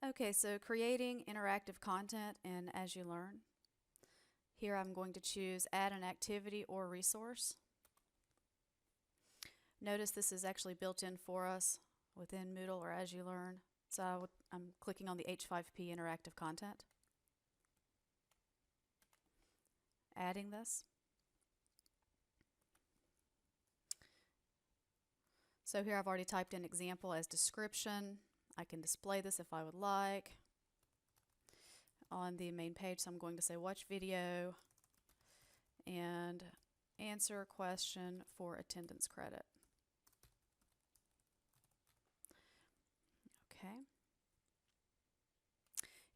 Okay, so creating interactive content in AsULearn. Here I'm going to choose Add an Activity or Resource. Notice this is actually built in for us within Moodle or AsULearn. So I'm clicking on the h5p interactive content. Adding this. So here I've already typed in example as description. I can display this if I would like on the main page. So I'm going to say watch video and answer a question for attendance credit. Okay.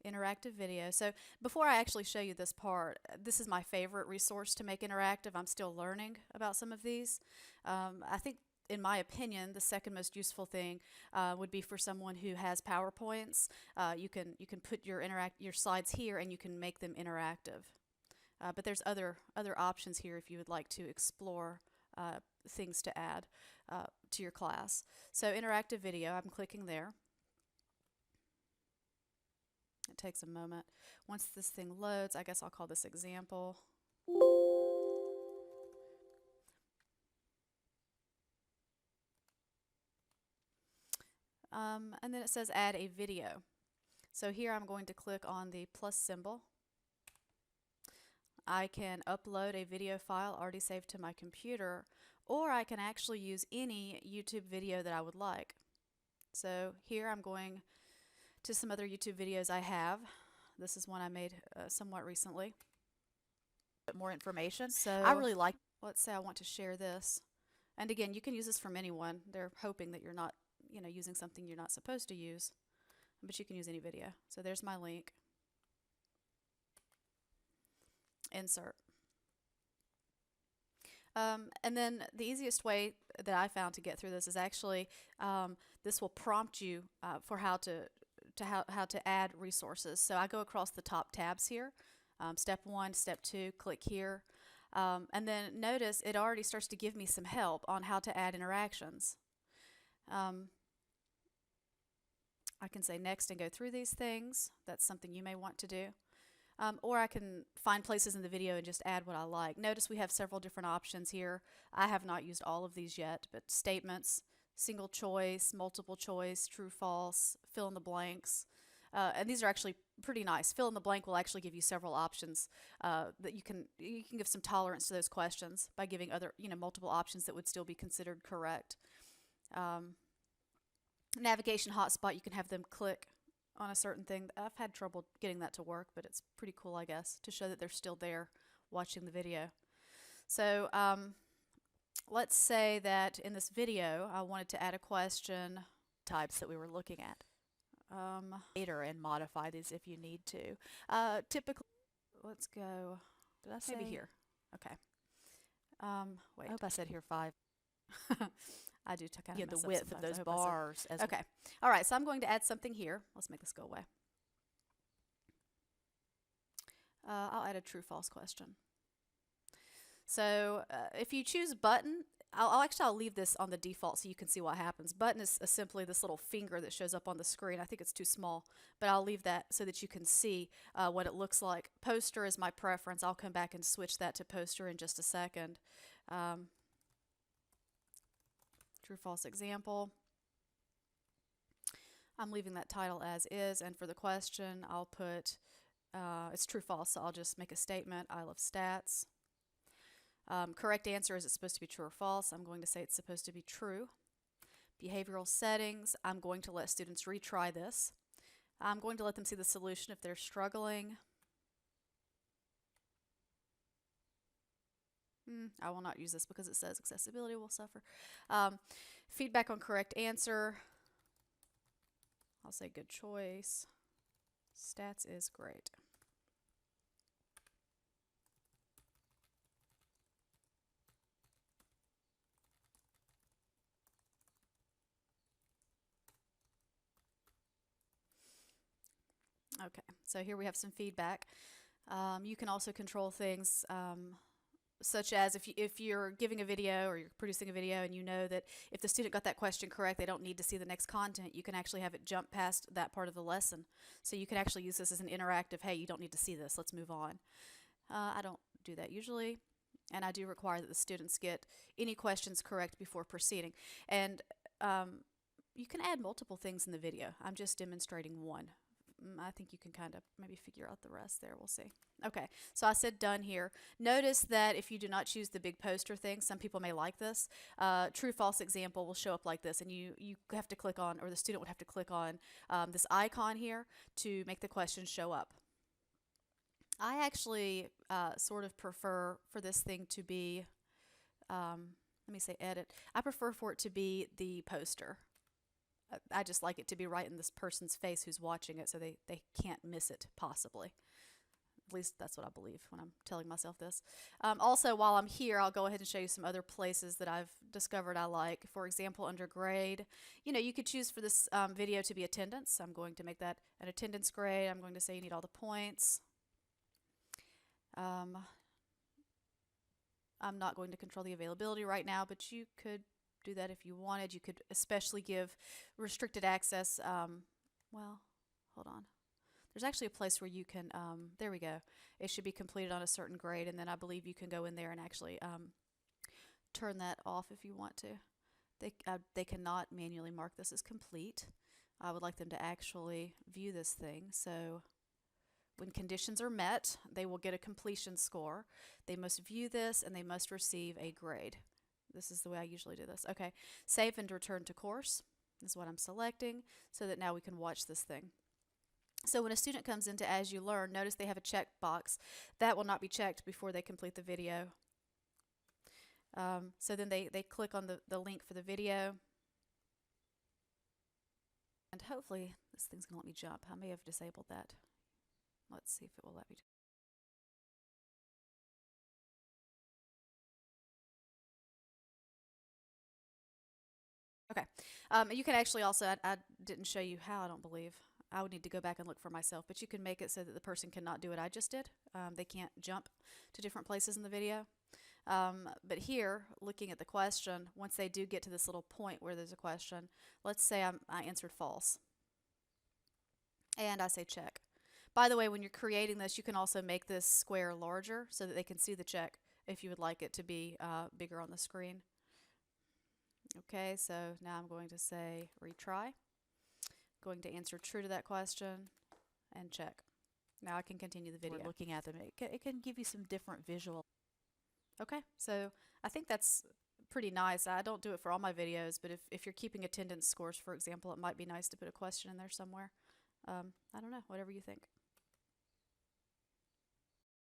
Interactive video. So before I actually show you this part, this is my favorite resource to make interactive. I'm still learning about some of these. I think, in my opinion, the second most useful thing would be for someone who has PowerPoints. You can put your slides here and you can make them interactive. But there's other options here if you would like to explore things to add to your class. So interactive video, I'm clicking there. It takes a moment. Once this thing loads, I guess I'll call this example. And then it says add a video. So here I'm going to click on the plus symbol. I can upload a video file already saved to my computer, or I can actually use any YouTube video that I would like. So here I'm going to some other YouTube videos I have. This is one I made somewhat recently. More information. So I really like, let's say I want to share this. And again, you can use this from anyone. They're hoping that you're not, using something you're not supposed to use. But you can use any video. So there's my link. Insert. And then the easiest way that I found to get through this is actually this will prompt you for how to add resources. So I go across the top tabs here. Step 1, step 2, click here. And then notice it already starts to give me some help on how to add interactions. I can say next and go through these things. That's something you may want to do. Or I can find places in the video and just add what I like. Notice we have several different options here. I have not used all of these yet, but statements, single choice, multiple choice, true, false, fill in the blanks. And these are actually pretty nice. Fill in the blank will actually give you several options that you can give some tolerance to those questions by giving other, multiple options that would still be considered correct. Navigation hotspot, you can have them click on a certain thing. I've had trouble getting that to work, but it's pretty cool, I guess, to show that they're still there watching the video. So let's say that in this video I wanted to add a question types that we were looking at. Later and modify these if you need to. Typically, let's go. Did I say maybe here? Okay. Wait. I hope I said here 5. I do kind of the width of those bars. Okay. All right. So I'm going to add something here. Let's make this go away. I'll add a true/false question. So if you choose button, I'll leave this on the default so you can see what happens. Button is simply this little finger that shows up on the screen. I think it's too small, but I'll leave that so that you can see what it looks like. Poster is my preference. I'll come back and switch that to poster in just a second. True/false example. I'm leaving that title as is, and for the question I'll put it's true/false, so I'll just make a statement. I love stats. Correct answer, is it supposed to be true or false? I'm going to say it's supposed to be true. Behavioral settings, I'm going to let students retry this. I'm going to let them see the solution if they're struggling. I will not use this because it says accessibility will suffer. Feedback on correct answer. I'll say good choice. Stats is great. Okay, so here we have some feedback. You can also control things such as if you're giving a video or you're producing a video and you know that if the student got that question correct, they don't need to see the next content, you can actually have it jump past that part of the lesson. So you can actually use this as an interactive, hey, you don't need to see this, let's move on. I don't do that usually, and I do require that the students get any questions correct before proceeding. And you can add multiple things in the video. I'm just demonstrating one. I think you can kind of maybe figure out the rest there. We'll see. Okay, so I said done here. Notice that if you do not choose the big poster thing, some people may like this. True-false example will show up like this, and you have to click on, or the student would have to click on this icon here to make the question show up. I actually sort of prefer for this thing to be, let me say edit. I prefer for it to be the poster. I just like it to be right in this person's face who's watching it, so they can't miss it, possibly. At least that's what I believe when I'm telling myself this. Also, while I'm here, I'll go ahead and show you some other places that I've discovered I like. For example, under grade, you could choose for this video to be attendance. I'm going to make that an attendance grade. I'm going to say you need all the points. I'm not going to control the availability right now, but you could do that if you wanted. You could especially give restricted access. Well, hold on. There's actually a place where you can, there we go. It should be completed on a certain grade, and then I believe you can go in there and actually turn that off if you want to. They cannot manually mark this as complete. I would like them to actually view this thing. So when conditions are met, they will get a completion score. They must view this, and they must receive a grade. This is the way I usually do this. Okay, save and return to course is what I'm selecting, so that now we can watch this thing. So when a student comes into AsULearn, notice they have a check box. That will not be checked before they complete the video. So then they click on the link for the video. And hopefully this thing's going to let me jump. I may have disabled that. Let's see if it will let me. Okay. You can actually also, I didn't show you how, I don't believe. I would need to go back and look for myself, but you can make it so that the person cannot do what I just did. They can't jump to different places in the video. But here, looking at the question, once they do get to this little point where there's a question, let's say I answered false. And I say check. By the way, when you're creating this, you can also make this square larger so that they can see the check if you would like it to be bigger on the screen. Okay, so now I'm going to say retry. Going to answer true to that question and check. Now I can continue the video. We're looking at them. It can give you some different visual. Okay, so I think that's pretty nice. I don't do it for all my videos, but if you're keeping attendance scores, for example, it might be nice to put a question in there somewhere. I don't know, whatever you think.